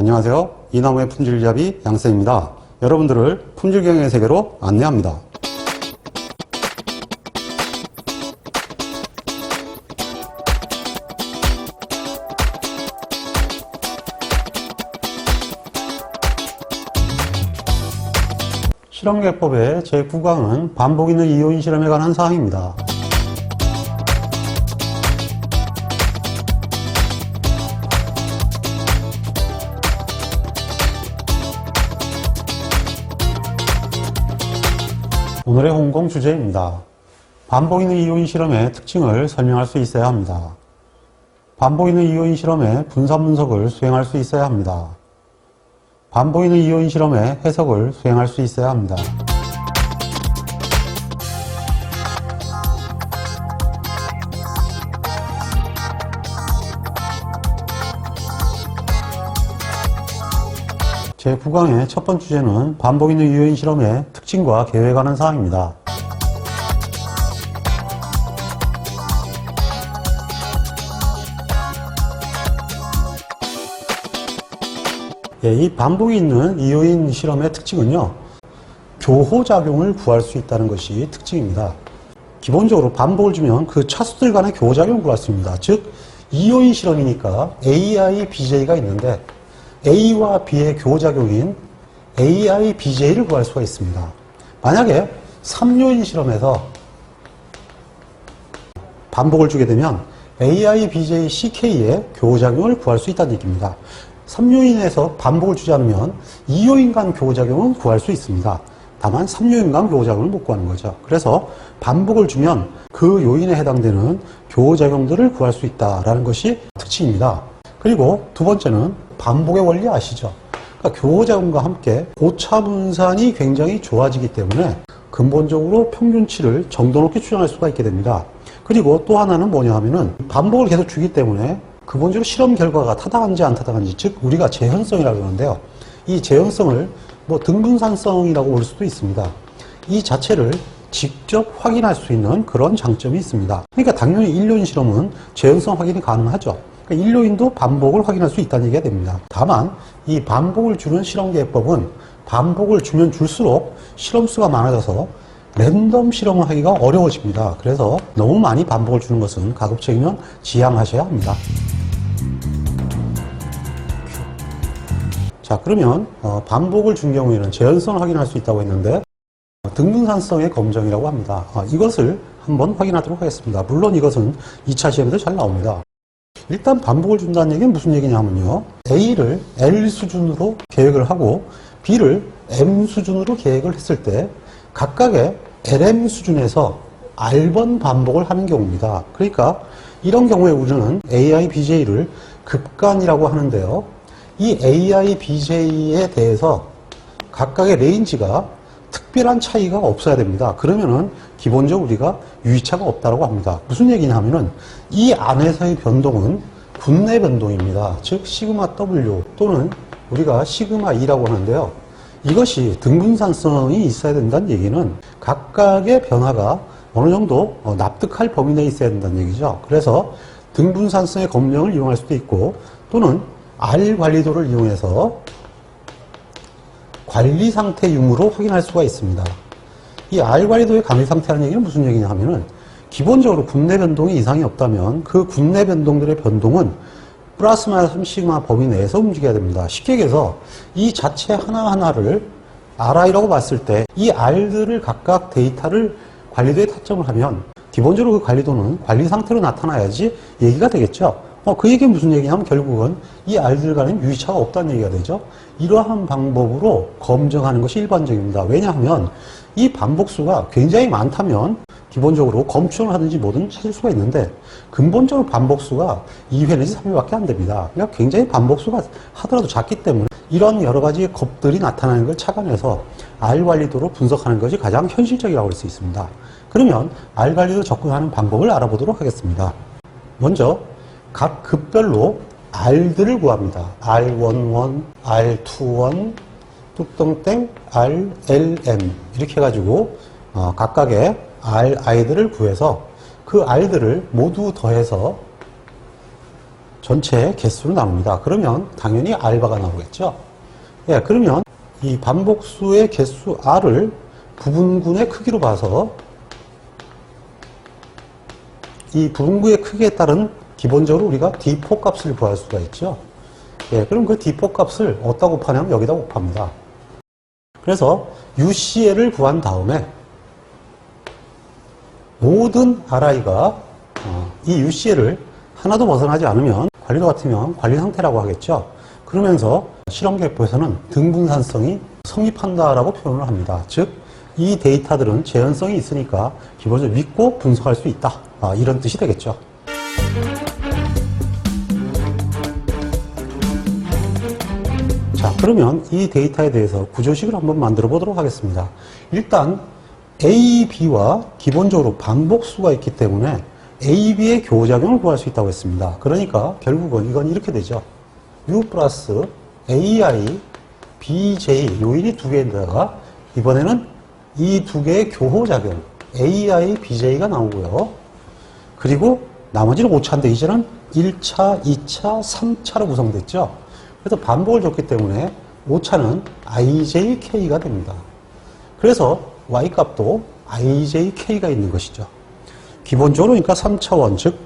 안녕하세요. 이나무의 품질잡이 양쌤입니다. 여러분들을 품질경영의 세계로 안내합니다. 실험계법의 제9강은 반복 있는 이요인 실험에 관한 사항입니다. 오늘의 홍공 주제입니다. 반복 있는 이요인 실험의 특징을 설명할 수 있어야 합니다. 반복 있는 이요인 실험의 분산 분석을 수행할 수 있어야 합니다. 반복 있는 이요인 실험의 해석을 수행할 수 있어야 합니다. 제9강의 첫 번째 주제는 반복 있는 이요인 실험의 특징과 계획에 관한 사항입니다. 이 반복이 있는 이요인 실험의 특징은요, 교호작용을 구할 수 있다는 것이 특징입니다. 기본적으로 반복을 주면 그 차수들 간의 교호작용을 구할 수 있습니다. 즉, 이요인 실험이니까 AI, BJ가 있는데 A와 B의 교호작용인 AI, BJ를 구할 수가 있습니다. 만약에 3요인 실험에서 반복을 주게 되면 AI, BJ, CK의 교호작용을 구할 수 있다는 얘기입니다. 3요인에서 반복을 주지 않으면 2요인 간 교호작용은 구할 수 있습니다. 다만 3요인 간 교호작용을 못 구하는 거죠. 그래서 반복을 주면 그 요인에 해당되는 교호작용들을 구할 수 있다는 것이 특징입니다. 그리고 두 번째는 반복의 원리 아시죠? 그러니까 교호작용과 함께 오차 분산이 굉장히 좋아지기 때문에 근본적으로 평균치를 정도 높게 추정할 수가 있게 됩니다. 그리고 또 하나는 뭐냐 하면은 반복을 계속 주기 때문에 근본적으로 실험 결과가 타당한지 안 타당한지, 즉 우리가 재현성이라고 하는데요. 이 재현성을 등분산성이라고 볼 수도 있습니다. 이 자체를 직접 확인할 수 있는 그런 장점이 있습니다. 그러니까 당연히 1요인 실험은 재현성 확인이 가능하죠. 그러니까 1요인도 반복을 확인할 수 있다는 얘기가 됩니다. 다만 이 반복을 주는 실험계획법은 반복을 주면 줄수록 실험수가 많아져서 랜덤 실험을 하기가 어려워집니다. 그래서 너무 많이 반복을 주는 것은 가급적이면 지양하셔야 합니다. 자, 그러면 반복을 준 경우에는 재현성을 확인할 수 있다고 했는데 등분산성의 검정이라고 합니다. 이것을 한번 확인하도록 하겠습니다. 물론 이것은 2차 시험에도 잘 나옵니다. 일단 반복을 준다는 얘기는 무슨 얘기냐 하면요, A를 L 수준으로 계획을 하고 B를 M 수준으로 계획을 했을 때 각각의 LM 수준에서 R번 반복을 하는 경우입니다. 그러니까 이런 경우에 우리는 AI, BJ를 급간이라고 하는데요, 이 AI, BJ에 대해서 각각의 레인지가 특별한 차이가 없어야 됩니다. 그러면은 기본적으로 우리가 유의차가 없다고 합니다. 무슨 얘기냐 하면은 이 안에서의 변동은 분내 변동입니다. 즉 시그마 W 또는 우리가 시그마 E라고 하는데요. 이것이 등분산성이 있어야 된다는 얘기는 각각의 변화가 어느 정도 납득할 범위 내에 있어야 된다는 얘기죠. 그래서 등분산성의 검정을 이용할 수도 있고 또는 R 관리도를 이용해서 관리 상태 유무로 확인할 수가 있습니다. 이 R 관리도의 관리 상태라는 얘기는 무슨 얘기냐 하면은 기본적으로 분내 변동이 이상이 없다면 그 분내 변동들의 변동은 플러스 마이너스 시그마 범위 내에서 움직여야 됩니다. 쉽게 얘기해서 이 자체 하나하나를 RI라고 봤을 때 이 R들을 각각 데이터를 관리도에 타점을 하면 기본적으로 그 관리도는 관리 상태로 나타나야지 얘기가 되겠죠. 그 얘기는 무슨 얘기냐면 결국은 이 R들 간에 유의차가 없다는 얘기가 되죠. 이러한 방법으로 검증하는 것이 일반적입니다. 왜냐하면 이 반복수가 굉장히 많다면 기본적으로 검출을 하든지 뭐든 찾을 수가 있는데 근본적으로 반복수가 2회 내지 3회밖에 안 됩니다. 그러니까 굉장히 반복수가 하더라도 작기 때문에 이런 여러 가지 겁들이 나타나는 걸 착안해서 R 관리도로 분석하는 것이 가장 현실적이라고 할 수 있습니다. 그러면 R 관리도 접근하는 방법을 알아보도록 하겠습니다. 먼저 각 급별로 R들을 구합니다. R11, R21, 뚝뚱땡, RLM 이렇게 해가지고 각각의 RI들을 구해서 그 R들을 모두 더해서 전체 개수를 나눕니다. 그러면 당연히 R바가 나오겠죠. 예, 그러면 이 반복수의 개수 R을 부분군의 크기로 봐서 이 부분구의 크기에 따른 기본적으로 우리가 D4 값을 구할 수가 있죠. 예, 그럼 그 D4 값을 어디다 곱하냐면 여기다 곱합니다. 그래서 UCL을 구한 다음에 모든 RI가 이 UCL을 하나도 벗어나지 않으면 관리도 같으면 관리 상태라고 하겠죠. 그러면서 실험계획부에서는 등분산성이 성립한다라고 표현을 합니다. 즉, 이 데이터들은 재현성이 있으니까 기본적으로 믿고 분석할 수 있다. 이런 뜻이 되겠죠. 자, 그러면 이 데이터에 대해서 구조식을 한번 만들어 보도록 하겠습니다. 일단 A, B와 기본적으로 반복수가 있기 때문에 A, B의 교호작용을 구할 수 있다고 했습니다. 그러니까 결국은 이건 이렇게 되죠. U 플러스 AI, BJ 요인이 두 개인데다가 이번에는 이 두 개의 교호작용 AI, BJ가 나오고요. 그리고 나머지는 5차인데 이제는 1차, 2차, 3차로 구성됐죠. 그래서 반복을 줬기 때문에 5차는 IJK가 됩니다. 그래서 Y값도 IJK가 있는 것이죠. 기본적으로 그러니까 3차원, 즉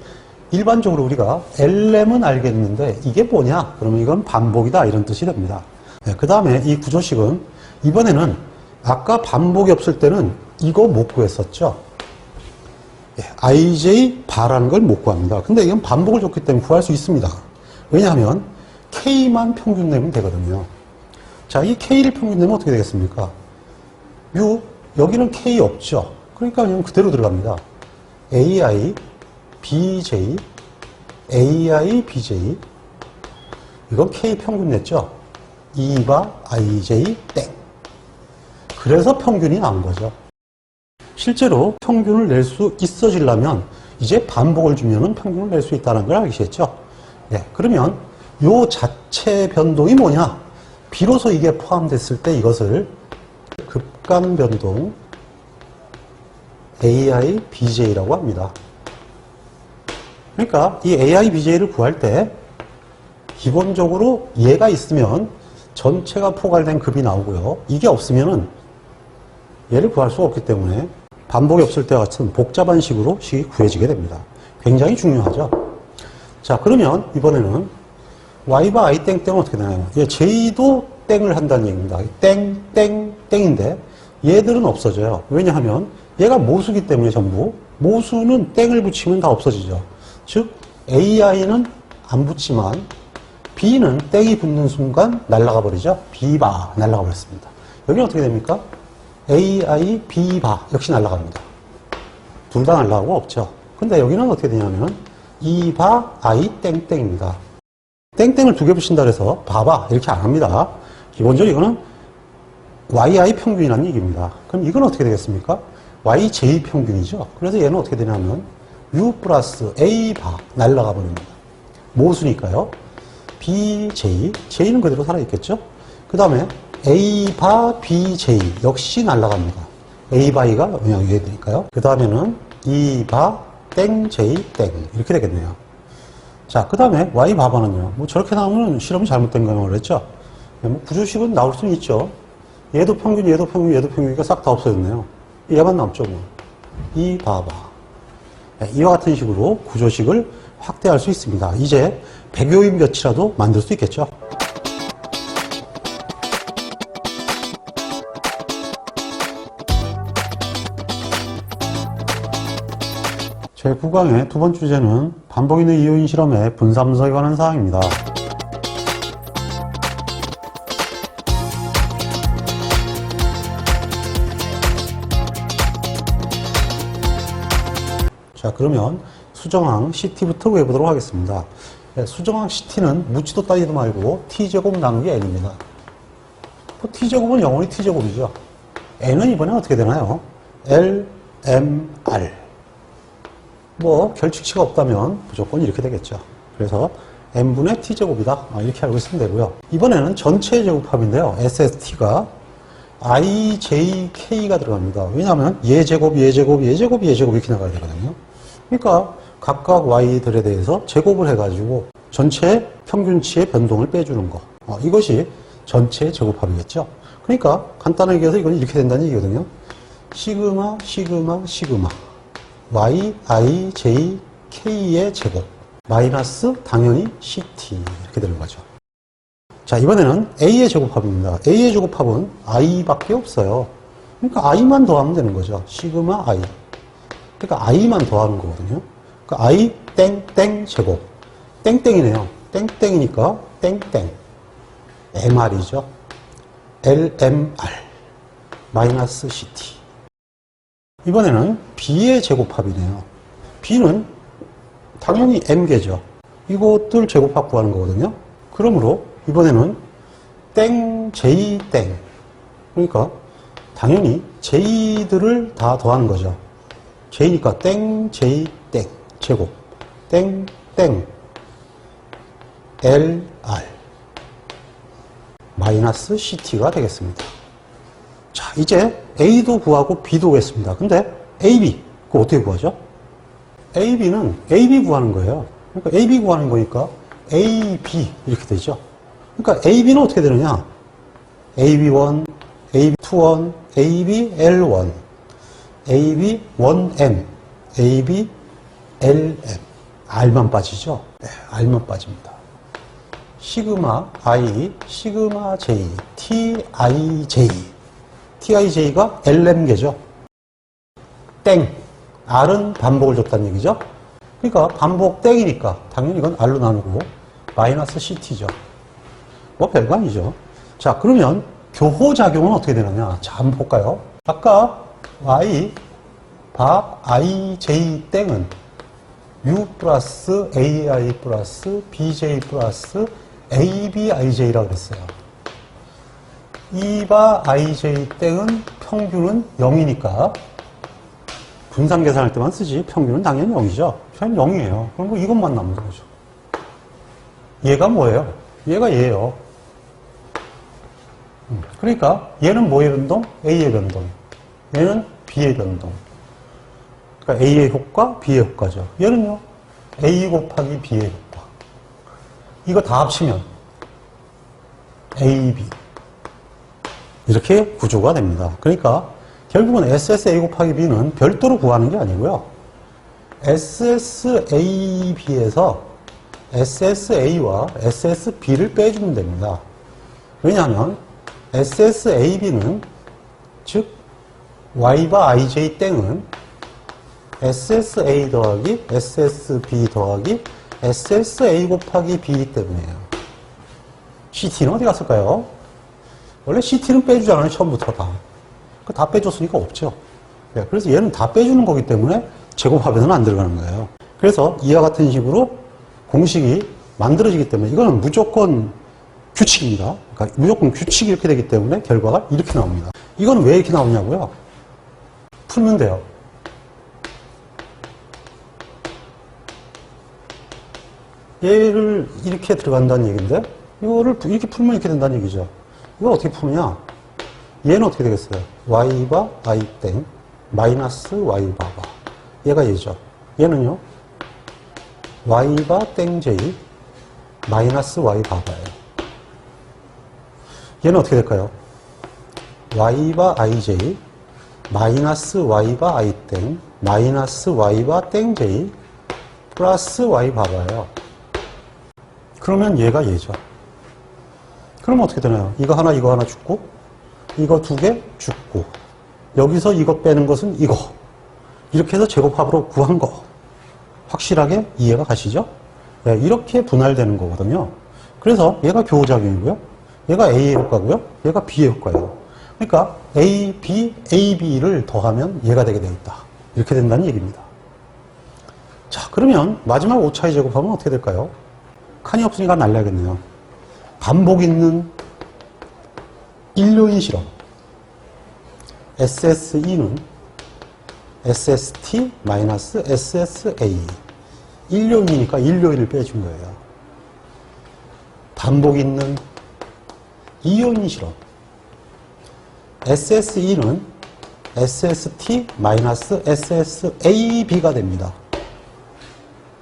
일반적으로 우리가 LM은 알겠는데 이게 뭐냐? 그러면 이건 반복이다 이런 뜻이 됩니다. 네, 그 다음에 이 구조식은 이번에는 아까 반복이 없을 때는 이거 못 구했었죠. IJ 바라는 걸 못 구합니다. 근데 이건 반복을 줬기 때문에 구할 수 있습니다. 왜냐하면 K만 평균 내면 되거든요. 자, 이 K를 평균 내면 어떻게 되겠습니까? 여기는 K 없죠. 그러니까 그냥 그대로 들어갑니다. AI, BJ, AI, BJ. 이건 K 평균 냈죠. 2바 IJ 땡. 그래서 평균이 나온 거죠. 실제로 평균을 낼 수 있어지려면 이제 반복을 주면은 평균을 낼 수 있다는 걸 알겠죠? 예, 그러면 요 자체 변동이 뭐냐? 비로소 이게 포함됐을 때 이것을 급간 변동 AI, BJ라고 합니다. 그러니까 이 AI, BJ를 구할 때 기본적으로 얘가 있으면 전체가 포괄된 급이 나오고요. 이게 없으면은 얘를 구할 수가 없기 때문에 반복이 없을 때와 같은 복잡한 식으로 식이 구해지게 됩니다. 굉장히 중요하죠. 자, 그러면 이번에는 Y바 I 땡땡은 어떻게 되나요? J도 땡을 한다는 얘기입니다. 땡, 땡, 땡인데 얘들은 없어져요. 왜냐하면 얘가 모수기 때문에 전부 모수는 땡을 붙이면 다 없어지죠. 즉 AI는 안 붙지만 B는 땡이 붙는 순간 날아가 버리죠. B바 날아가 버렸습니다. 여기는 어떻게 됩니까? AI, B바 역시 날아갑니다. 둘 다 날아가고 없죠. 근데 여기는 어떻게 되냐면 2바 I 땡땡입니다. 땡땡을 두 개 붙인다 그래서 바바 이렇게 안 합니다. 기본적으로 이거는 YI 평균이라는 얘기입니다. 그럼 이건 어떻게 되겠습니까? YJ 평균이죠. 그래서 얘는 어떻게 되냐면 U 플러스 A 바 날라가 버립니다. 모수니까요. BJ, J는 그대로 살아있겠죠? 그 다음에 A 바 BJ 역시 날라갑니다. A 바이가 그냥 위에 되니까요. 그 다음에는 2 바 땡 J 땡 이렇게 되겠네요. 자, 그 다음에 Y 바바는요. 뭐 저렇게 나오면 실험이 잘못된 거라고 그랬죠? 뭐 구조식은 나올 수는 있죠. 얘도 평균, 얘도 평균, 얘도 평균이니까 싹 다 없어졌네요. 얘만 남죠, 뭐. 이 바바. 이와 같은 식으로 구조식을 확대할 수 있습니다. 이제 백요인 몇이라도 만들 수 있겠죠. 제 9강의 두 번째 주제는 반복 있는 이요인 실험의 분사 분석에 관한 사항입니다. 자, 그러면 수정항 CT부터 구해보도록 하겠습니다. 네, 수정항 CT는 묻지도 따지도 말고 T제곱 나누기 N입니다. T제곱은 영원히 T제곱이죠. N은 이번에 어떻게 되나요? L, M, R. 뭐 결칙치가 없다면 무조건 이렇게 되겠죠. 그래서 n분의 t제곱이다 이렇게 알고 있으면 되고요. 이번에는 전체 제곱합인데요. SST가 IJK가 들어갑니다. 왜냐하면 얘제곱, 얘제곱, 얘제곱, 얘제곱 이렇게 나가야 되거든요. 그러니까 각각 Y들에 대해서 제곱을 해가지고 전체 평균치의 변동을 빼주는 거. 이것이 전체 제곱합이겠죠. 그러니까 간단하게 얘기해서 이건 이렇게 된다는 얘기거든요. 시그마 시그마 시그마 y i j k의 제곱 마이너스 당연히 ct 이렇게 되는 거죠. 자, 이번에는 a의 제곱합입니다. a의 제곱합은 i밖에 없어요. 그러니까 i만 더하면 되는 거죠. 시그마 i. 그러니까 i만 더하는 거거든요. 그러니까 i 땡땡 제곱. 땡땡이네요. 땡땡이니까 땡땡. mr이죠. lmr 마이너스 ct. 이번에는 b의 제곱합이네요. b는 당연히 m개죠. 이것들 제곱합 구하는 거거든요. 그러므로 이번에는 땡, j 땡. 그러니까 당연히 j들을 다 더하는 거죠. j니까 땡, j 땡 제곱. 땡, 땡. lr 마이너스 ct가 되겠습니다. 자, 이제 a도 구하고 b도 구했습니다. 근데 ab, 그거 어떻게 구하죠? ab는 ab 구하는 거예요. 그러니까 ab 구하는 거니까 ab 이렇게 되죠. 그러니까 ab는 어떻게 되느냐? ab1, ab21, abl1, ab1m, ablm. r만 빠지죠? 네, r만 빠집니다. 시그마 i, 시그마 j, tij. tij가 lm개죠. 땡. r은 반복을 줬다는 얘기죠. 그러니까 반복 땡이니까 당연히 이건 r로 나누고 마이너스 ct죠. 뭐 별거 아니죠. 자, 그러면 교호작용은 어떻게 되느냐. 자, 한번 볼까요? 아까 y 바 ij 땡은 u 플러스 ai 플러스 bj 플러스 abij라고 그랬어요. 2바 ij 땡은 평균은 0이니까 분산 계산할 때만 쓰지 평균은 당연히 0이죠. 그냥 0이에요. 그럼 뭐 이것만 남는 거죠. 얘가 뭐예요? 얘가 얘예요. 그러니까 얘는 뭐의 변동? A의 변동. 얘는 B의 변동. 그러니까 A의 효과, B의 효과죠. 얘는요. A 곱하기 B의 효과. 이거 다 합치면 A, B. 이렇게 구조가 됩니다. 그러니까 결국은 SSA 곱하기 B는 별도로 구하는 게 아니고요. SSAB에서 SSA와 SSB를 빼주면 됩니다. 왜냐하면 SSAB는 즉 Y바 IJ 땡은 SSA 더하기 SSB 더하기 SSA 곱하기 B이기 때문이에요. CT는 어디 갔을까요? 원래 CT는 빼주잖아요. 처음부터 다. 다 빼줬으니까 없죠. 네, 그래서 얘는 다 빼주는 거기 때문에 제곱합에서는 안 들어가는 거예요. 그래서 이와 같은 식으로 공식이 만들어지기 때문에 이거는 무조건 규칙입니다. 그러니까 무조건 규칙이 이렇게 되기 때문에 결과가 이렇게 나옵니다. 이거는 왜 이렇게 나오냐고요? 풀면 돼요. 얘를 이렇게 들어간다는 얘기인데 이거를 이렇게 풀면 이렇게 된다는 얘기죠. 이걸 어떻게 푸느냐? 얘는 어떻게 되겠어요? y바 i 땡 마이너스 y 바바. 얘가 얘죠. 얘는요. y바 땡 j 마이너스 y 바바예요. 얘는 어떻게 될까요? y바 ij 마이너스 y바 i 땡 마이너스 y바 땡 j 플러스 y 바바예요. 그러면 얘가 얘죠. 그러면 어떻게 되나요? 이거 하나 이거 하나 죽고 이거 두 개 죽고 여기서 이거 빼는 것은 이거 이렇게 해서 제곱합으로 구한 거 확실하게 이해가 가시죠? 네, 이렇게 분할되는 거거든요. 그래서 얘가 교호작용이고요. 얘가 A의 효과고요. 얘가 B의 효과예요. 그러니까 A, B, AB를 더하면 얘가 되게 돼 있다. 이렇게 된다는 얘기입니다. 자, 그러면 마지막 5차의 제곱하면 어떻게 될까요? 칸이 없으니까 날려야겠네요. 반복 있는 일료인 실험. SSE는 SST-SSA. 일료인이니까 일료인을 빼준 거예요. 반복 있는 이온인 실험. SSE는 SST-SSAB가 됩니다.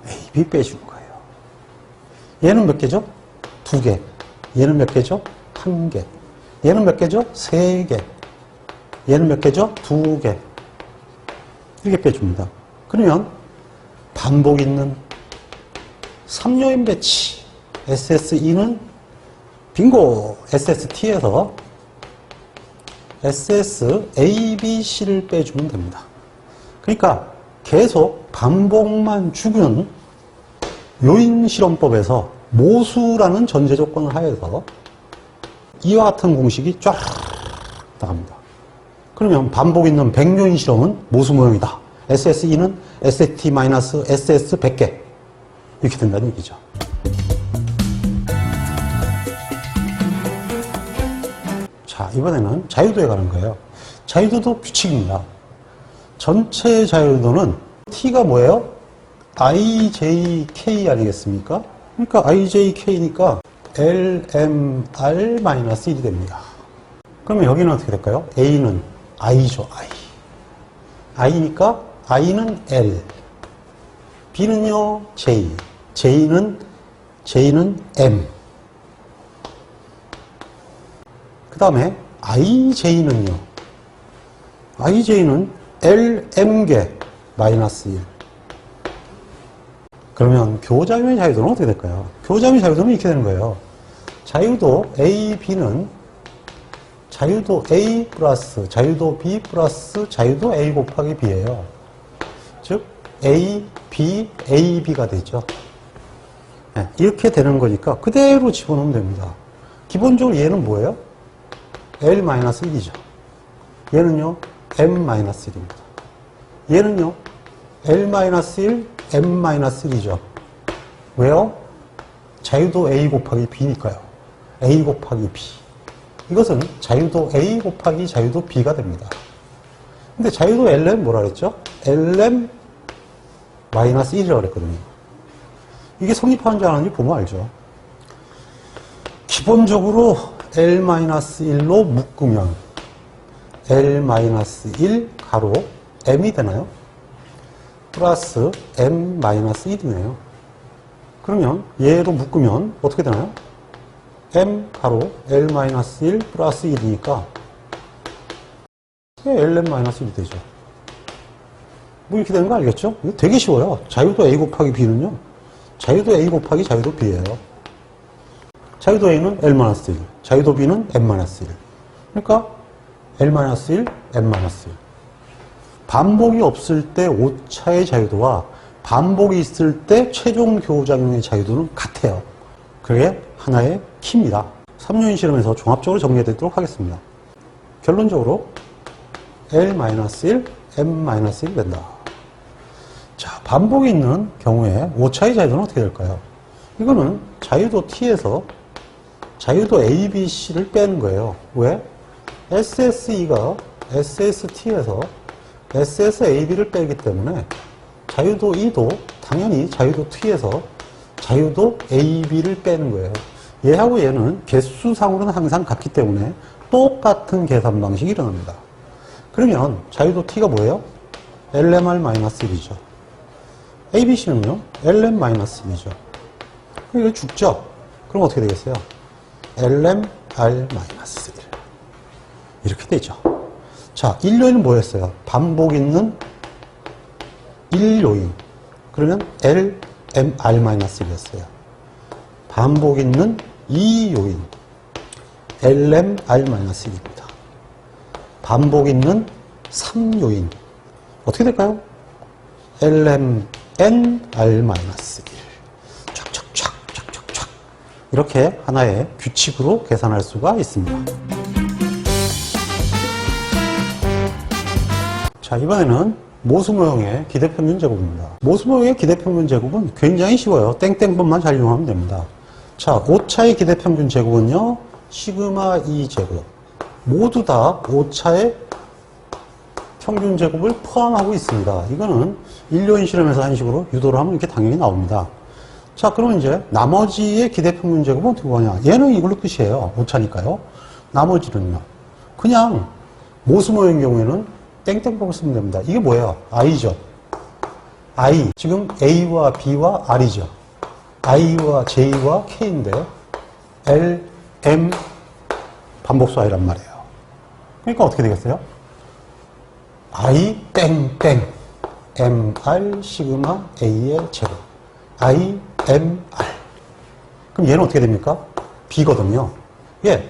AB 빼주는 거예요. 얘는 몇 개죠? 2개. 얘는 몇 개죠? 1개. 얘는 몇 개죠? 3개. 얘는 몇 개죠? 2개. 이렇게 빼줍니다. 그러면 반복 있는 3요인 배치 SSE는 빙고 SST에서 SSABC를 빼주면 됩니다. 그러니까 계속 반복만 주는 요인 실험법에서 모수라는 전제 조건을 하에서 이와 같은 공식이 쫙 나갑니다. 그러면 반복 있는 100요인 실험은 모수 모형이다. SSE는 SST-SS 100개. 이렇게 된다는 얘기죠. 자, 이번에는 자유도에 가는 거예요. 자유도도 규칙입니다. 전체 자유도는 T가 뭐예요? IJK 아니겠습니까? 그러니까 IJK니까 LMR-1이 됩니다. 그러면 여기는 어떻게 될까요? A는 I죠, I. I니까 I는 L. B는요, J. J는 M. 그 다음에 IJ는요. IJ는 LM개 마이너스 1. 그러면 교자유의 자유도는 어떻게 될까요? 교자유의 자유도는 이렇게 되는 거예요. 자유도 A, B는 자유도 A 플러스 자유도 B 플러스 자유도 A 곱하기 B예요. 즉 A, B, AB가 되죠. 네, 이렇게 되는 거니까 그대로 집어넣으면 됩니다. 기본적으로 얘는 뭐예요? L-1이죠. 얘는요, M-1입니다. 얘는요, L-1, M-1이죠. 왜요? 자유도 A 곱하기 B니까요. A 곱하기 B. 이것은 자유도 A 곱하기 자유도 B가 됩니다. 근데 자유도 LM 뭐라 그랬죠? LM-1이라고 그랬거든요. 이게 성립하는지 안 하는지 보면 알죠. 기본적으로 L-1로 묶으면 L-1 가로 M이 되나요? 플러스 M-1이네요. 그러면 얘로 묶으면 어떻게 되나요? M 가로 L-1 플러스 1이니까 LM-1이 되죠. 뭐 이렇게 되는 거 알겠죠? 이거 되게 쉬워요. 자유도 A 곱하기 B는요. 자유도 A 곱하기 자유도 B예요. 자유도 A는 L-1, 자유도 B는 M-1. 그러니까 L-1, M-1. 반복이 없을 때 오차의 자유도와 반복이 있을 때 최종 교작용의 자유도는 같아요. 그게 하나의 키입니다. 3요인 실험에서 종합적으로 정리해드리도록 하겠습니다. 결론적으로 L-1, M-1이 된다. 자, 반복이 있는 경우에 오차의 자유도는 어떻게 될까요? 이거는 자유도 T에서 자유도 A, B, C를 빼는 거예요. 왜? SSE가 SST에서 SSAB를 빼기 때문에 자유도 E도 당연히 자유도 T에서 자유도 AB를 빼는 거예요. 얘하고 얘는 개수상으로는 항상 같기 때문에 똑같은 계산 방식이 일어납니다. 그러면 자유도 T가 뭐예요? LMR-1이죠. ABC는요? LM-1이죠. 이거 죽죠? 그럼 어떻게 되겠어요? LMR-1 이렇게 되죠. 자, 1요인은 뭐였어요? 반복 있는 1요인. 그러면 LMR-1이었어요. 반복 있는 2요인. LMR-1입니다. 반복 있는 3요인. 어떻게 될까요? LMNR-1. 촥촥촥 이렇게 하나의 규칙으로 계산할 수가 있습니다. 자, 이번에는 모수모형의 기대평균 제곱입니다. 모수모형의 기대평균 제곱은 굉장히 쉬워요. 땡땡번만 잘 이용하면 됩니다. 자, 오차의 기대평균 제곱은요, 시그마 2 제곱. 모두 다 오차의 평균 제곱을 포함하고 있습니다. 이거는 1요인 실험에서 한 식으로 유도를 하면 이렇게 당연히 나옵니다. 자, 그러면 이제 나머지의 기대평균 제곱은 어떻게 구하냐? 얘는 이걸로 끝이에요. 오차니까요. 나머지는요. 그냥 모수모형의 경우에는 땡땡법을 쓰면 됩니다. 이게 뭐예요? I죠. I. 지금 A와 B와 R이죠. i와 j와 k인데 L, M 반복수 i란 말이에요. 그러니까 어떻게 되겠어요? I 땡땡 MR 시그마 A의 제곱 I, M, R. 그럼 얘는 어떻게 됩니까? B거든요. 예,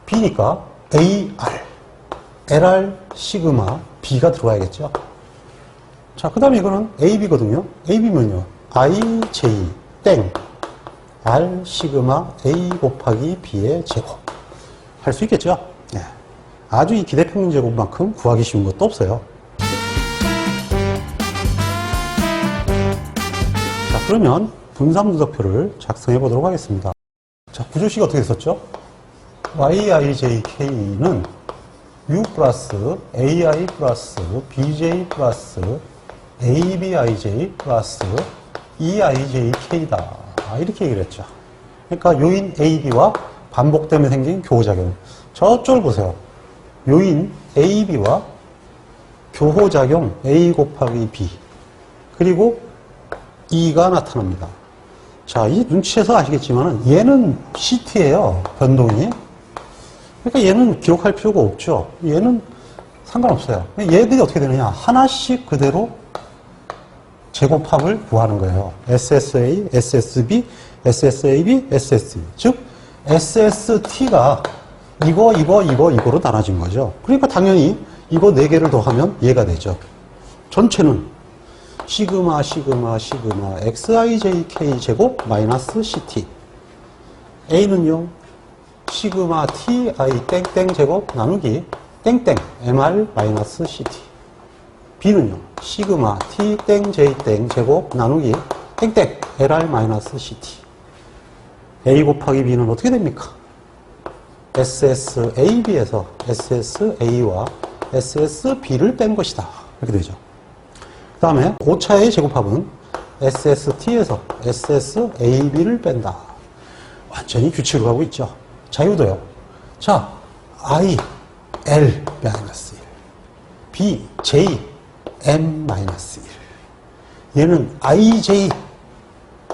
B니까 A, R, LR 시그마 B가 들어와야겠죠. 자, 그 다음에 이거는 AB거든요. AB면요. I, J, 땡, R 시그마 A 곱하기 B의 제곱. 할 수 있겠죠? 예. 아주 이 기대평균 제곱만큼 구하기 쉬운 것도 없어요. 자, 그러면 분산 누적표를 작성해 보도록 하겠습니다. 자, 구조식 어떻게 썼죠? yijk는 u 플러스 ai 플러스 bj 플러스 abij 플러스 eijk다. 이렇게 얘기를 했죠. 그러니까 요인 ab와 반복 때문에 생긴 교호작용. 저쪽을 보세요. 요인 ab와 교호작용 a 곱하기 b 그리고 e가 나타납니다. 자, 이 눈치에서 아시겠지만 얘는 CT예요. 변동이. 그러니까 얘는 기록할 필요가 없죠. 얘는 상관없어요. 얘들이 어떻게 되느냐. 하나씩 그대로 제곱합을 구하는 거예요. SSA, SSB, SSAB, SSE. 즉 SST가 이거로 나눠진 거죠. 그러니까 당연히 이거 4개를 더하면 얘가 되죠. 전체는 시그마 xijk 제곱 마이너스 ct. A는요 시그마 ti 땡땡 제곱 나누기 땡땡 mr 마이너스 ct. B는요 시그마 t 땡 j 땡 제곱 나누기 땡땡 lr 마이너스 ct. A 곱하기 B는 어떻게 됩니까? SSAB에서 SSA와 SSB를 뺀 것이다. 이렇게 되죠. 그 다음에 5차의 제곱합은 SST에서 SSAB를 뺀다. 완전히 규칙으로 가고 있죠. 자유도요. 자, I, L, 마이너스 1. B, J, M, 마이너스 1. 얘는 IJ,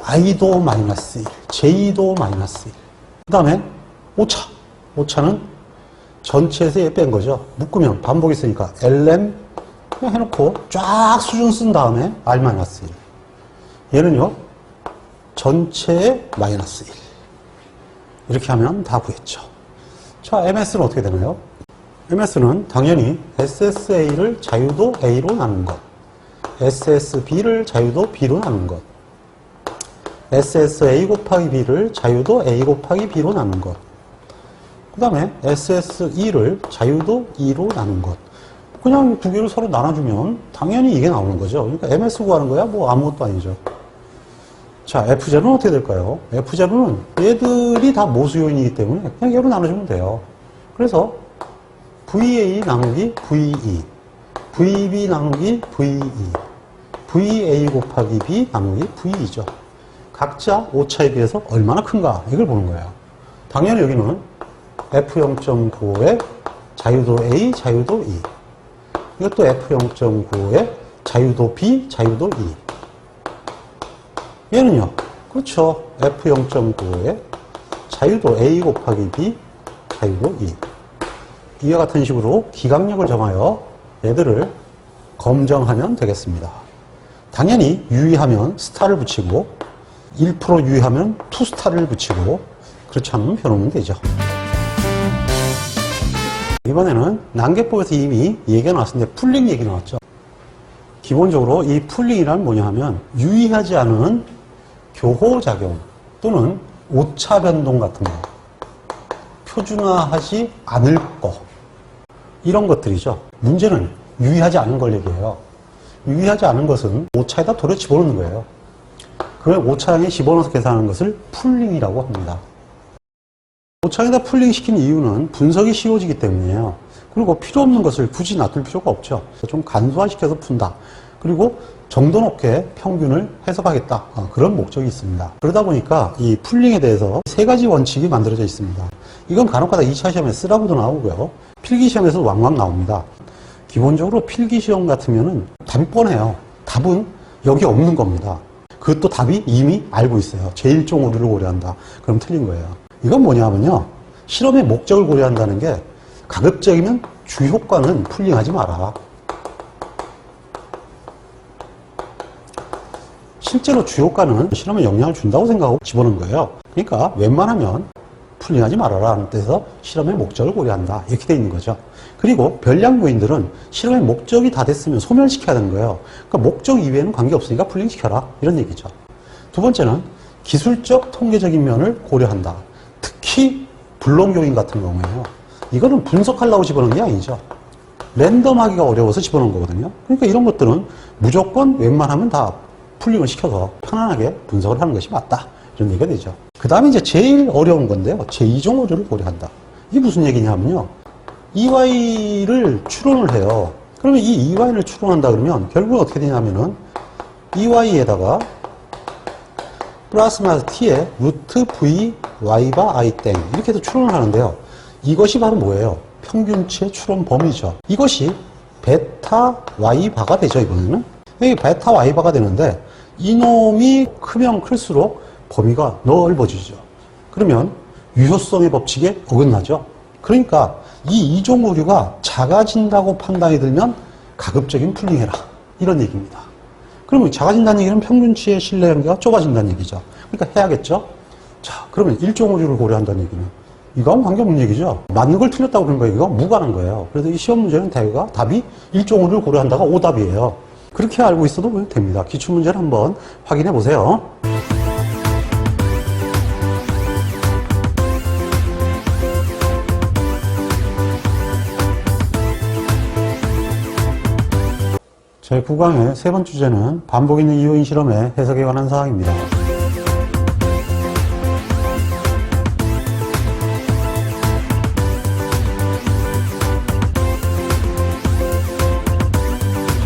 I도 마이너스 1, J도 마이너스 1. 그 다음에 5차. 5차는 전체에서 얘 뺀 거죠. 묶으면 반복이 있으니까 LM 그냥 해놓고 쫙 수준 쓴 다음에 R-1. 얘는요, 전체의 마이너스 1. 이렇게 하면 다 구했죠. 자, MS는 어떻게 되나요? MS는 당연히 SSA를 자유도 A로 나눈 것, SSB를 자유도 B로 나눈 것, SSA 곱하기 B를 자유도 A 곱하기 B로 나눈 것, 그 다음에 SSE를 자유도 E로 나눈 것. 그냥 두 개를 서로 나눠주면 당연히 이게 나오는 거죠. 그러니까 MS 구하는 거야? 뭐 아무것도 아니죠. 자, FZ는 어떻게 될까요? FZ는 얘들이 다 모수 요인이기 때문에 그냥 얘로 나눠주면 돼요. 그래서 VA 나누기 VE, VB 나누기 VE, VA 곱하기 B 나누기 VE죠. 각자 오차에 비해서 얼마나 큰가 이걸 보는 거예요. 당연히 여기는 F0.95에 자유도 A, 자유도 E. 이것도 F0.95에 자유도 B, 자유도 E. 얘는요, 그렇죠. F0.95에 자유도 A 곱하기 B, 자유도 E. 이와 같은 식으로 기각력을 정하여 얘들을 검정하면 되겠습니다. 당연히 유의하면 스타를 붙이고 1% 유의하면 2스타를 붙이고 그렇지 않으면 펴놓으면 되죠. 이번에는 난개법에서 이미 얘기가 나왔는데 풀링 얘기 나왔죠. 기본적으로 이 풀링이란 뭐냐 하면 유의하지 않은 교호작용 또는 오차 변동 같은 거, 표준화하지 않을 거, 이런 것들이죠. 문제는 유의하지 않은 걸 얘기해요. 유의하지 않은 것은 오차에다 도려 집어넣는 거예요. 그걸 오차량에 집어넣어서 계산하는 것을 풀링이라고 합니다. 오차에다 풀링 시킨 이유는 분석이 쉬워지기 때문이에요. 그리고 필요 없는 것을 굳이 놔둘 필요가 없죠. 좀 간소화시켜서 푼다. 그리고 정도 높게 평균을 해석하겠다. 그런 목적이 있습니다. 그러다 보니까 이 풀링에 대해서 3가지 원칙이 만들어져 있습니다. 이건 간혹가다 2차 시험에 쓰라고도 나오고요. 필기시험에서도 왕왕 나옵니다. 기본적으로 필기시험 같으면은 답이 뻔해요. 답은 여기 없는 겁니다. 그것도 답이 이미 알고 있어요. 제1종 오류를 고려한다. 그럼 틀린 거예요. 이건 뭐냐면요. 실험의 목적을 고려한다는 게 가급적이면 주효과는 풀링하지 마라. 실제로 주효과는 실험에 영향을 준다고 생각하고 집어넣은 거예요. 그러니까 웬만하면 풀링하지 말아라는 뜻에서 실험의 목적을 고려한다. 이렇게 돼 있는 거죠. 그리고 별량부인들은 실험의 목적이 다 됐으면 소멸시켜야 되는 거예요. 그러니까 목적 이외에는 관계없으니까 풀링시켜라. 이런 얘기죠. 두 번째는 기술적 통계적인 면을 고려한다. 특히 불론 요인 같은 경우에요. 이거는 분석하려고 집어넣은 게 아니죠. 랜덤하기가 어려워서 집어넣은 거거든요. 그러니까 이런 것들은 무조건 웬만하면 다 풀링을 시켜서 편안하게 분석을 하는 것이 맞다. 이런 얘기가 되죠. 그 다음에 이제 제일 어려운 건데요. 제2종 오류를 고려한다. 이게 무슨 얘기냐면요. EY를 추론을 해요. 그러면 이 EY를 추론한다 그러면 결국은 어떻게 되냐면은 EY에다가 플러스 마이너스 T에 루트 V Y바 I 땡 이렇게 해서 추론을 하는데요. 이것이 바로 뭐예요? 평균치의 추론 범위죠. 이것이 베타 Y바가 되죠, 이번에는. 여기 베타 Y바가 되는데 이놈이 크면 클수록 범위가 넓어지죠. 그러면 유효성의 법칙에 어긋나죠. 그러니까 이 이종 오류가 작아진다고 판단이 들면 가급적인 풀링해라. 이런 얘기입니다. 그러면 작아진다는 얘기는 평균치의 신뢰 관계가 좁아진다는 얘기죠. 그러니까 해야겠죠. 자, 그러면 일종 오류를 고려한다는 얘기는 이건 관계없는 얘기죠. 맞는 걸 틀렸다고 그런 거예요. 이거 무관한 거예요. 그래서 이 시험 문제는 대개가 답이 일종 오류를 고려한다가 오답이에요. 그렇게 알고 있어도 됩니다. 기출문제를 한번 확인해 보세요. 제9강의 세 번째 주제는 반복 있는 이요인 실험의 해석에 관한 사항입니다.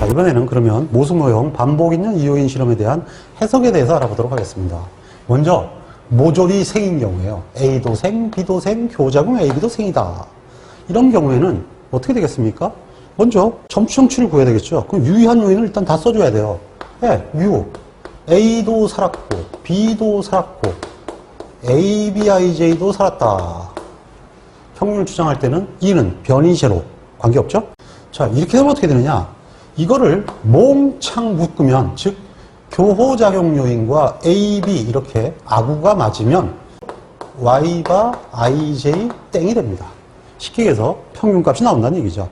자, 이번에는 그러면 모순모형 반복 있는 이요인 실험에 대한 해석에 대해서 알아보도록 하겠습니다. 먼저 모조리 생인 경우에요. A도 생, B도 생, 교작용 A, B도 생이다. 이런 경우에는 어떻게 되겠습니까? 먼저 점추정치를 구해야 되겠죠. 그럼 유의한 요인을 일단 다 써줘야 돼요. 네, 유. A도 살았고 B도 살았고 A, B, I, J도 살았다. 평균을 주장할 때는 E는 변이 제로. 관계없죠? 자, 이렇게 되면 어떻게 되느냐. 이거를 몽창 묶으면, 즉 교호작용 요인과 A, B 이렇게 아구가 맞으면 Y바 IJ 땡이 됩니다. 쉽게 해서 평균값이 나온다는 얘기죠.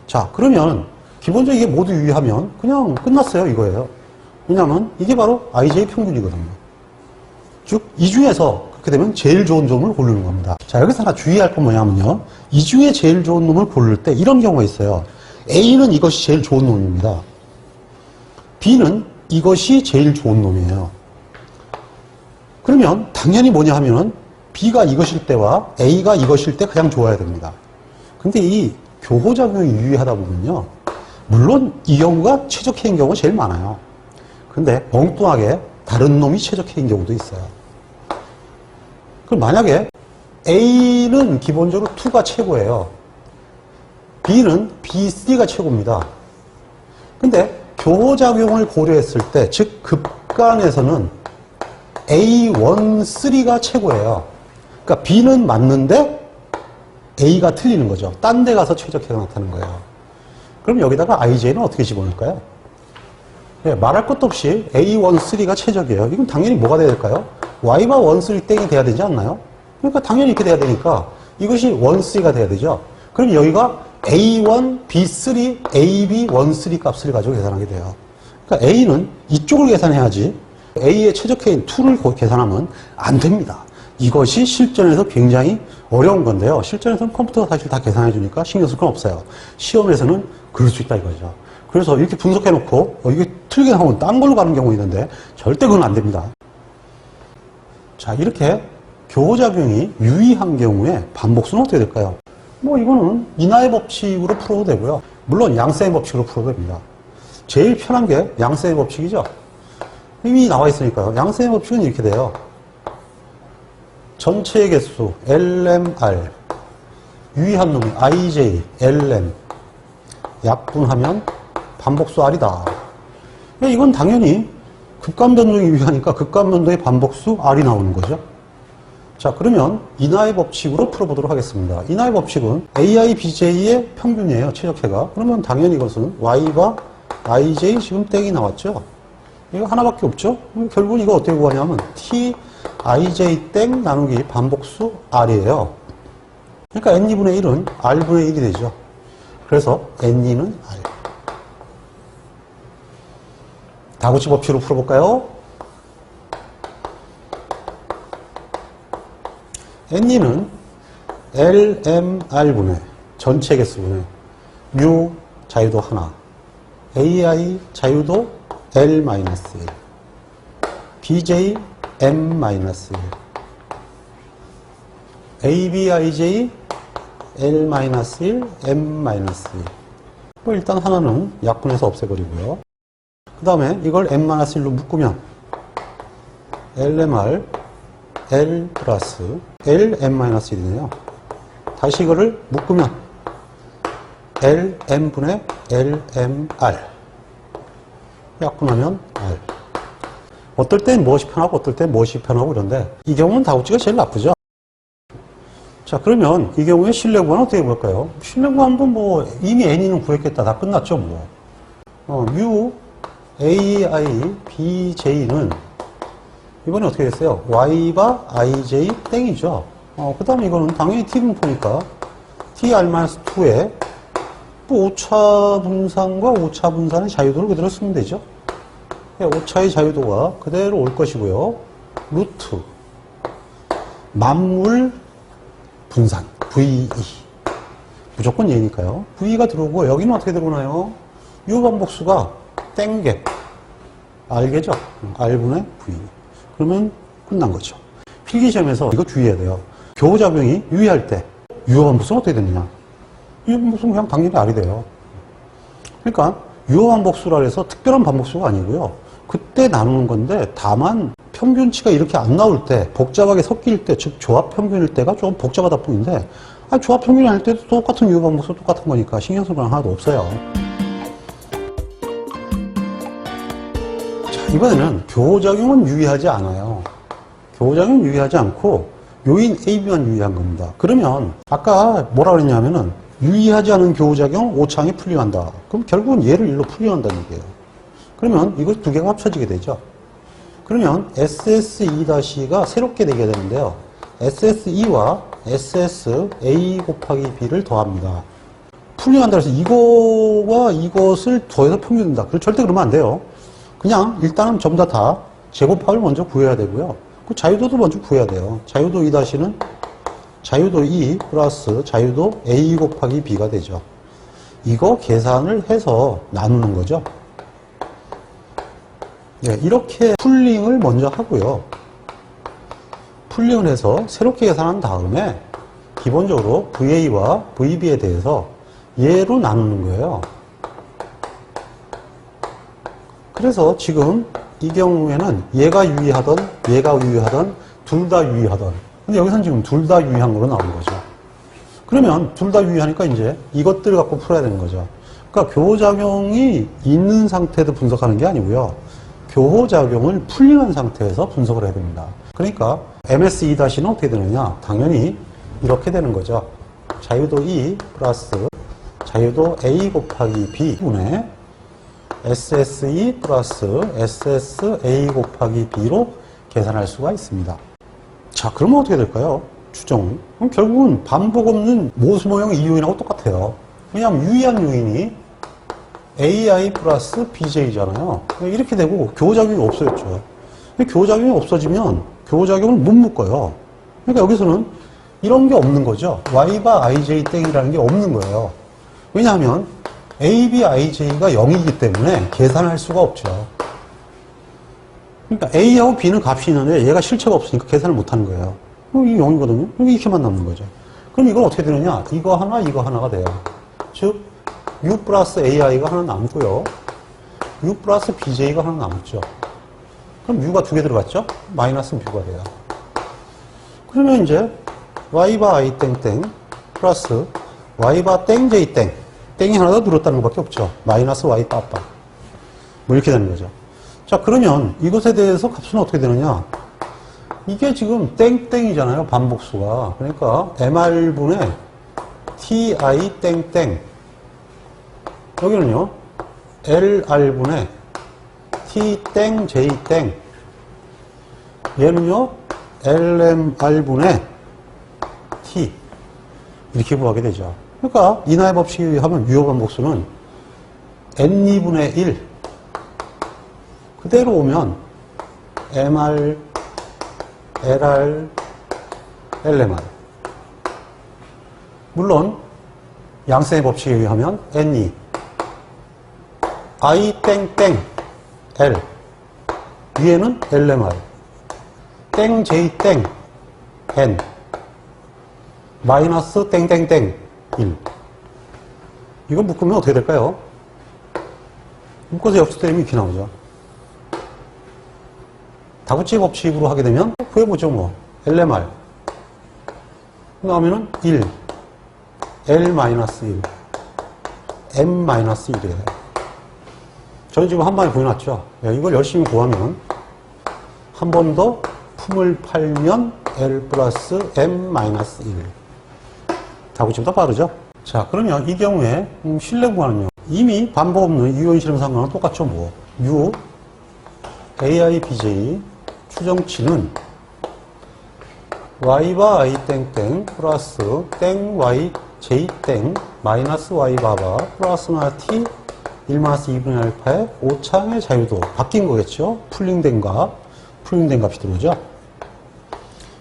자, 그러면 기본적으로 이게 모두 유의하면 그냥 끝났어요, 이거예요. 왜냐하면 이게 바로 IJ 평균이거든요. 즉, 이 중에서 그렇게 되면 제일 좋은 놈을 고르는 겁니다. 자, 여기서 하나 주의할 건 뭐냐면요. 이 중에 제일 좋은 놈을 고를 때 이런 경우가 있어요. A는 이것이 제일 좋은 놈입니다. B는 이것이 제일 좋은 놈이에요. 그러면 당연히 뭐냐 하면은 B가 이것일 때와 A가 이것일 때 가장 좋아야 됩니다. 근데 이 교호작용이 유의하다 보면요. 물론 이 경우가 최적해인 경우가 제일 많아요. 근데 엉뚱하게 다른 놈이 최적해인 경우도 있어요. 그럼 만약에 A는 기본적으로 2가 최고예요. B는 B3가 최고입니다. 근데 교호작용을 고려했을 때, 즉 급간에서는 A1, 3가 최고예요. 그러니까 B는 맞는데 A가 틀리는 거죠. 딴 데 가서 최적해가 나타나는 거예요. 그럼 여기다가 IJ는 어떻게 집어넣을까요? 네, 말할 것도 없이 A1, 3가 최적이에요. 이건 당연히 뭐가 돼야 될까요? Y바 1, 3 땡이 돼야 되지 않나요? 그러니까 당연히 이렇게 돼야 되니까 이것이 1, 3가 돼야 되죠. 그럼 여기가 A1, B3, AB, 1, 3 값을 가지고 계산하게 돼요. 그러니까 A는 이쪽을 계산해야지 A의 최적해인 2를 계산하면 안 됩니다. 이것이 실전에서 굉장히 어려운 건데요. 실전에서는 컴퓨터가 사실 다 계산해 주니까 신경 쓸 건 없어요. 시험에서는 그럴 수 있다 이거죠. 그래서 이렇게 분석해 놓고 이게 틀리게 나오면 딴 걸로 가는 경우 있는데 절대 그건 안 됩니다. 자, 이렇게 교호작용이 유의한 경우에 반복수는 어떻게 될까요? 뭐 이거는 인하의 법칙으로 풀어도 되고요. 물론 양셈의 법칙으로 풀어도 됩니다. 제일 편한 게 양셈의 법칙이죠. 이미 나와 있으니까요. 양셈의 법칙은 이렇게 돼요. 전체의 개수 LMR 유의한 놈이 IJ, LM 약분하면 반복수 R이다. 이건 당연히 극간 변동이 유의하니까 극간 변동의 반복수 R이 나오는 거죠. 자, 그러면 인하의 법칙으로 풀어보도록 하겠습니다. 인하의 법칙은 AI, BJ의 평균이에요, 최적해가. 그러면 당연히 이것은 Y가 IJ 지금 땡이 나왔죠. 이거 하나밖에 없죠. 결국은 이거 어떻게 구하냐면 T, IJ 땡 나누기 반복수 R이에요. 그러니까 N2분의 1은 R분의 1이 되죠. 그래서 N2는 R. 다구치 법칙으로 풀어볼까요? N2는 LMR분의 전체 개수분의 U 자유도 하나, AI 자유도 L-1, BJ M-1, ABIJ L-1, M-1. 뭐 일단 하나는 약분해서 없애버리고요. 그 다음에 이걸 M-1로 묶으면 LMR L 플러스 LM-1이네요. 다시 이거를 묶으면 LM분의 LMR. 약분하면 R. 어떨 땐 무엇이 편하고 어떨 땐 무엇이 편하고 그런데 이 경우는 다우치가 제일 나쁘죠. 자, 그러면 이 경우에 실내 구하는 어떻게 볼까요? 실내 구하는 뭐 이미 N이는 구했겠다. 다 끝났죠, 뭐. U, AI, BJ는 이번에 어떻게 됐어요? Y바 IJ 땡이죠. 그 다음에 이거는 당연히 T분포니까 TR-2에 뭐 오차 분산과 오차 분산의 자유도를 그대로 쓰면 되죠. 오차의 자유도가 그대로 올 것이고요. 루트 만물 분산 VE 무조건 얘니까요. VE가 들어오고 여기는 어떻게 들어오나요? U 반복수가 땡개 R개죠. R분의 VE. 그러면 끝난 거죠. 필기시험에서 이거 주의해야 돼요. 교호작용이 유의할 때 유효 반복수는 어떻게 되느냐? 유효 반복수는 그냥 당연히 R이 돼요. 그러니까 유효 반복수라 해서 특별한 반복수가 아니고요. 그때 나누는 건데 다만 평균치가 이렇게 안 나올 때 복잡하게 섞일 때, 즉 조합 평균일 때가 좀 복잡하다 뿐인데 조합 평균이 아닐 때도 똑같은 유효 반복수 똑같은 거니까 신경 쓸 건 하나도 없어요. 자, 이번에는 교호작용은 유의하지 않아요. 교호작용은 유의하지 않고 요인 AB만 유의한 겁니다. 그러면 아까 뭐라 그랬냐면은 유의하지 않은 교호작용 5창에 풀링한다. 그럼 결국은 얘를 일로 풀링한다는 얘기예요. 그러면 이거 두 개가 합쳐지게 되죠. 그러면 SSE-가 새롭게 되게 되는데요. SSE와 SSA 곱하기 B를 더합니다. 풀링한다 해서 이거와 이것을 더해서 평균된다. 절대 그러면 안 돼요. 그냥 일단은 전부 다 제곱합을 먼저 구해야 되고요. 그 자유도도 먼저 구해야 돼요. 자유도 2-는 자유도 2 플러스 자유도 A 곱하기 B가 되죠. 이거 계산을 해서 나누는 거죠. 네, 이렇게 풀링을 먼저 하고요. 풀링을 해서 새롭게 계산한 다음에 기본적으로 VA와 VB에 대해서 얘로 나누는 거예요. 그래서 지금 이 경우에는 얘가 유의하던 얘가 유의하던 둘 다 유의하던 근데 여기서는 지금 둘 다 유의한 거로 나온 거죠. 그러면 둘 다 유의하니까 이제 이것들을 갖고 풀어야 되는 거죠. 그러니까 교호작용이 있는 상태에서 분석하는 게 아니고요. 교호작용을 풀링한 상태에서 분석을 해야 됩니다. 그러니까 MSE-는 어떻게 되느냐? 당연히 이렇게 되는 거죠. 자유도 2 플러스 자유도 A 곱하기 B분의 SSE 플러스 SSA 곱하기 B로 계산할 수가 있습니다. 자, 그러면 어떻게 될까요? 추정. 그럼 결국은 반복 없는 모수 모형 이 요인하고 똑같아요. 왜냐하면 유의한 요인이 AI 플러스 BJ잖아요. 이렇게 되고 교호작용이 없어졌죠. 교호작용이 없어지면 교호작용을 못 묶어요. 그러니까 여기서는 이런 게 없는 거죠. Y바 IJ 땡이라는 게 없는 거예요. 왜냐하면 AB, IJ가 0이기 때문에 계산할 수가 없죠. 그러니까 A하고 B는 값이 있는데 얘가 실체가 없으니까 계산을 못 하는 거예요. 이게 0이거든요. 여기 이렇게만 남는 거죠. 그럼 이건 어떻게 되느냐? 이거 하나, 이거 하나가 돼요. 즉, U 플러스 AI가 하나 남고요. U 플러스 BJ가 하나 남죠. 그럼 U가 두 개 들어갔죠? 마이너스 U가 돼요. 그러면 이제 Y바 I 땡땡 플러스 Y바 땡 J 땡 땡이 하나 더 늘었다는 것밖에 없죠. 마이너스 Y 빠빠 뭐 이렇게 되는 거죠. 자, 자, 그러면 이것에 대해서 값은 어떻게 되느냐? 이게 지금 땡땡이잖아요, 반복수가. 그러니까 mr분의 ti 땡땡. 여기는요, lr분의 t 땡 j 땡. 얘는요, lmr분의 t. 이렇게 구하게 되죠. 그러니까 인하의 법칙에 의하면 유효 반복수는 n2분의 1. 그대로 오면 mr, lr, lmr. 물론 양생의 법칙에 의하면 n2 i 땡땡 l 위에는 lmr 땡 j 땡 n 마이너스 땡땡땡 1. 이거 묶으면 어떻게 될까요? 묶어서 역수되면 이렇게 나오죠. 다구치 법칙으로 하게 되면 구해보죠 뭐. LMR 나오면은 1 L-1 M-1이에요. 저는 지금 한 방에 구해놨죠. 이걸 열심히 구하면 한 번 더 품을 팔면 L 플러스 M-1 다구치보다 빠르죠. 자, 그러면 이 경우에 실내 구하는요, 이미 반복 없는 유효인 실험 상관은 똑같죠 뭐. U AI BJ 추정치는 y바 i 땡땡 플러스 땡 y j 땡 마이너스 y 바바 플러스나 t 1 마이너스 2분의 알파의 5창의 자유도 바뀐 거겠죠. 풀링된 값이 들어오죠.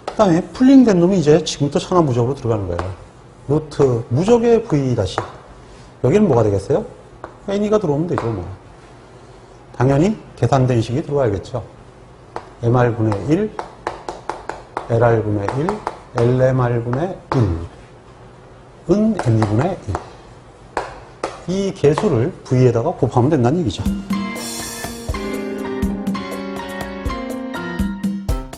그 다음에 풀링된 놈이 이제 지금부터 천하무적으로 들어가는 거예요. 루트 무적의 v 다시 여기는 뭐가 되겠어요? n이가 들어오면 되죠 뭐. 당연히 계산된 식이 들어가야겠죠. mr분의 1 lr분의 1 lmr분의 1은 n2분의 1. 이 개수를 v에다가 곱하면 된다는 얘기죠.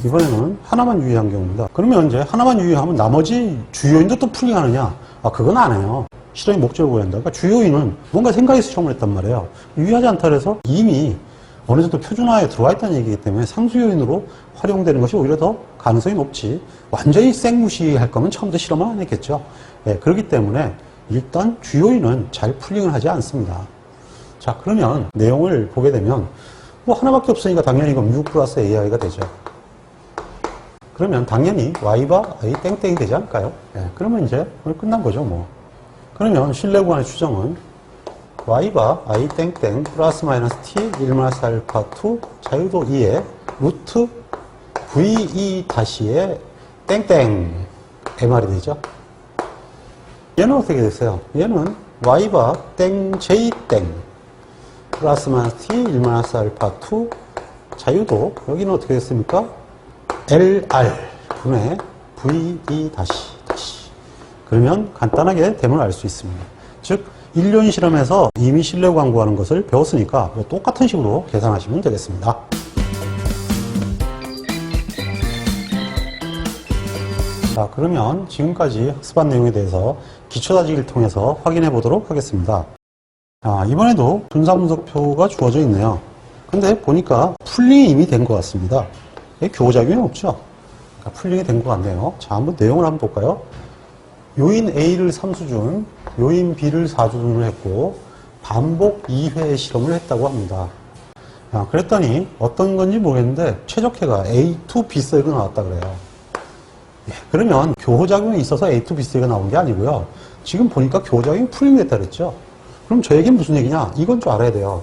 이번에는 하나만 유의한 경우입니다. 그러면 이제 하나만 유의하면 나머지 주요인도 또 풀링하느냐? 그건 안 해요. 실험의 목적을 보여야 한다. 그러니까 주요인은 뭔가 생각해서 시험을 했단 말이에요. 유의하지 않다 해서 이미 어느 정도 표준화에 들어와 있다는 얘기이기 때문에 상수요인으로 활용되는 것이 오히려 더 가능성이 높지. 완전히 생무시할 거면 처음부터 실험을 안 했겠죠. 그렇기 때문에 일단 주요인은 잘 풀링을 하지 않습니다. 자, 그러면 내용을 보게 되면 뭐 하나밖에 없으니까 당연히 이건 mu 플러스 ai가 되죠. 그러면 당연히 y바 i 땡땡이 되지 않을까요? 그러면 이제 오늘 끝난 거죠 뭐. 그러면 실내 구간의 추정은 y바 i 땡땡 플러스 마이너스 t 1 마이너스 알파 2 자유도 2에 루트 ve 다시에 땡땡 mr이 되죠. 얘는 어떻게 됐어요? 얘는 y바 땡 j 땡 플러스 마이너스 t 1 마이너스 알파 2 자유도 여기는 어떻게 됐습니까? lr 분의 ve 다시 그러면 간단하게 됨을 알 수 있습니다. 즉 1년 실험에서 이미 실내 광고하는 것을 배웠으니까 똑같은 식으로 계산하시면 되겠습니다. 자, 그러면 지금까지 학습한 내용에 대해서 기초다지기를 통해서 확인해 보도록 하겠습니다. 이번에도 분사분석표가 주어져 있네요. 근데 보니까 풀링이 이미 된 것 같습니다. 교호작용이 없죠? 그러니까 풀링이 된 것 같네요. 자, 한번 내용을 한번 볼까요? 요인 A를 3수준, 요인 B를 4수준으로 했고 반복 2회 실험을 했다고 합니다. 그랬더니 어떤 건지 모르겠는데 최적해가 A2 B4가 나왔다 그래요. 그러면 교호작용이 있어서 A2 B4가 나온 게 아니고요. 지금 보니까 교호작용이 풀링됐다 그랬죠. 그럼 저에겐 무슨 얘기냐? 이건 좀 알아야 돼요.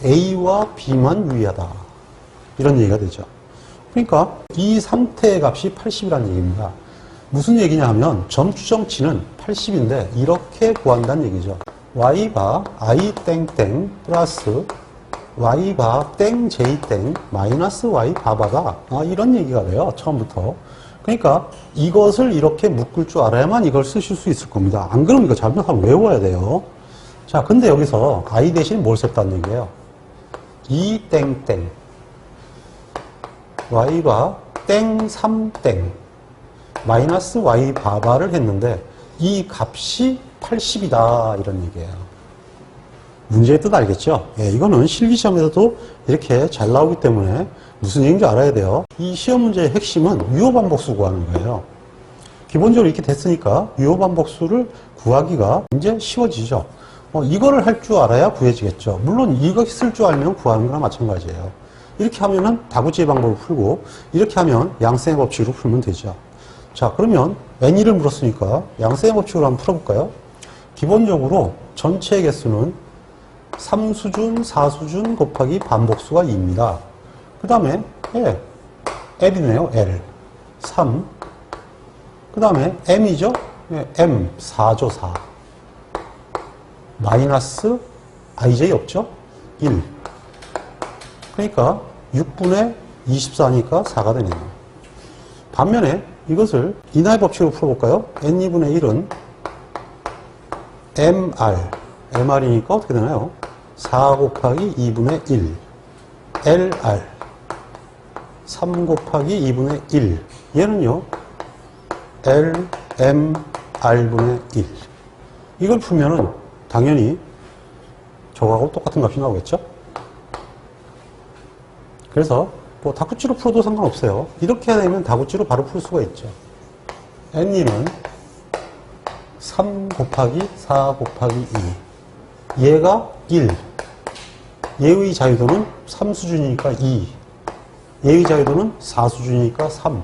A와 B만 유의하다. 이런 얘기가 되죠. 그러니까 이 상태의 값이 80이라는 얘기입니다. 무슨 얘기냐 하면 점 추정치는 80인데 이렇게 구한다는 얘기죠. y바 i 땡땡 플러스 y바 땡 j 땡 마이너스 y 바바다. 이런 얘기가 돼요. 처음부터. 그러니까 이것을 이렇게 묶을 줄 알아야만 이걸 쓰실 수 있을 겁니다. 안 그러면 이거 잘못하면 외워야 돼요. 자, 근데 여기서 i 대신 뭘 썼다는 얘기예요? 이 땡땡 y바 땡 3땡 마이너스 y 바바를 했는데 이 값이 80이다 이런 얘기예요. 문제의 뜻 알겠죠? 예, 이거는 실기시험에서도 이렇게 잘 나오기 때문에 무슨 얘기인지 알아야 돼요. 이 시험 문제의 핵심은 유효반복수 구하는 거예요. 기본적으로 이렇게 됐으니까 유효반복수를 구하기가 이제 쉬워지죠. 이거를 할 줄 알아야 구해지겠죠. 물론 이거 쓸 줄 알면 구하는 거나 마찬가지예요. 이렇게 하면은 다구치의 방법을 풀고 이렇게 하면 양셈의 법칙으로 풀면 되죠. 자, 그러면 N1을 물었으니까 양셈의 법칙으로 한번 풀어볼까요? 기본적으로 전체 개수는 3수준, 4수준 곱하기 반복수가 2입니다. 그 다음에 L이네요. L. 3. 그 다음에 M이죠. M. 4죠. 4. 마이너스 IJ 없죠? 1. 그러니까 6분의 24니까 4가 되네요. 반면에 이것을 인하의 법칙으로 풀어볼까요? N2분의 1은 MR. MR이니까 어떻게 되나요? 4 곱하기 2분의 1. LR. 3 곱하기 2분의 1. 얘는요, LMR분의 1. 이걸 풀면은 당연히 저거하고 똑같은 값이 나오겠죠? 그래서 뭐 다구치로 풀어도 상관없어요. 이렇게 되면 다구치로 바로 풀 수가 있죠. N2는 3 곱하기 4 곱하기 2. 얘가 1. 얘의 자유도는 3수준이니까 2. 얘의 자유도는 4수준이니까 3.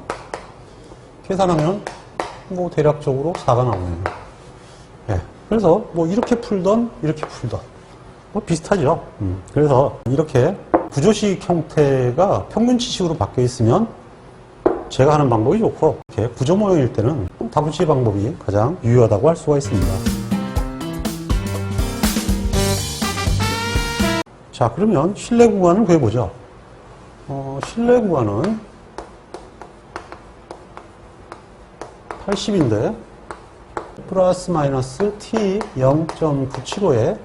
계산하면 뭐 대략적으로 4가 나오네요. 예. 그래서 뭐 이렇게 풀던 이렇게 풀던 뭐 비슷하죠. 그래서 이렇게 구조식 형태가 평균치식으로 바뀌어 있으면 제가 하는 방법이 좋고, 이렇게 구조 모형일 때는 다구치 방법이 가장 유효하다고 할 수가 있습니다. 자, 그러면 실내 구간을 구해보죠. 실내 구간은 80인데 플러스 마이너스 t 0.975에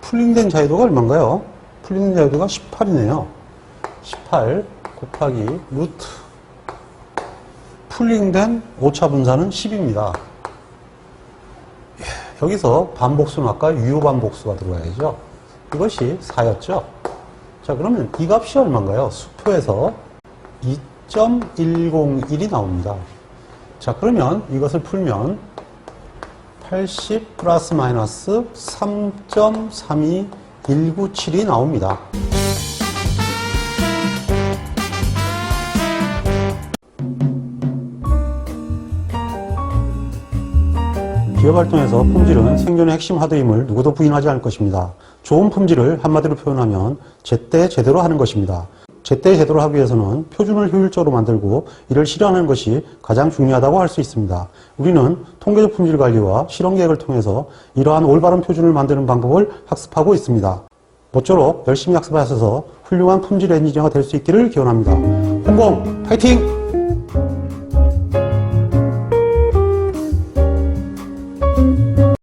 풀링된 자유도가 얼마인가요? 풀링된 자유도가 18이네요. 18 곱하기 루트 풀링된 오차 분사는 10입니다. 여기서 반복수는 아까 유효 반복수가 들어가야죠. 이것이 4였죠. 자, 그러면 이 값이 얼마인가요? 수표에서 2.101이 나옵니다. 자, 그러면 이것을 풀면 80 플러스 마이너스 3.32197이 나옵니다. 기업활동에서 품질은 생존의 핵심 하드임을 누구도 부인하지 않을 것입니다. 좋은 품질을 한마디로 표현하면 제때 제대로 하는 것입니다. 제때 제대로 하기 위해서는 표준을 효율적으로 만들고 이를 실현하는 것이 가장 중요하다고 할 수 있습니다. 우리는 통계적 품질 관리와 실험 계획을 통해서 이러한 올바른 표준을 만드는 방법을 학습하고 있습니다. 모쪼록 열심히 학습하셔서 훌륭한 품질 엔지니어가 될 수 있기를 기원합니다. 홍공 파이팅!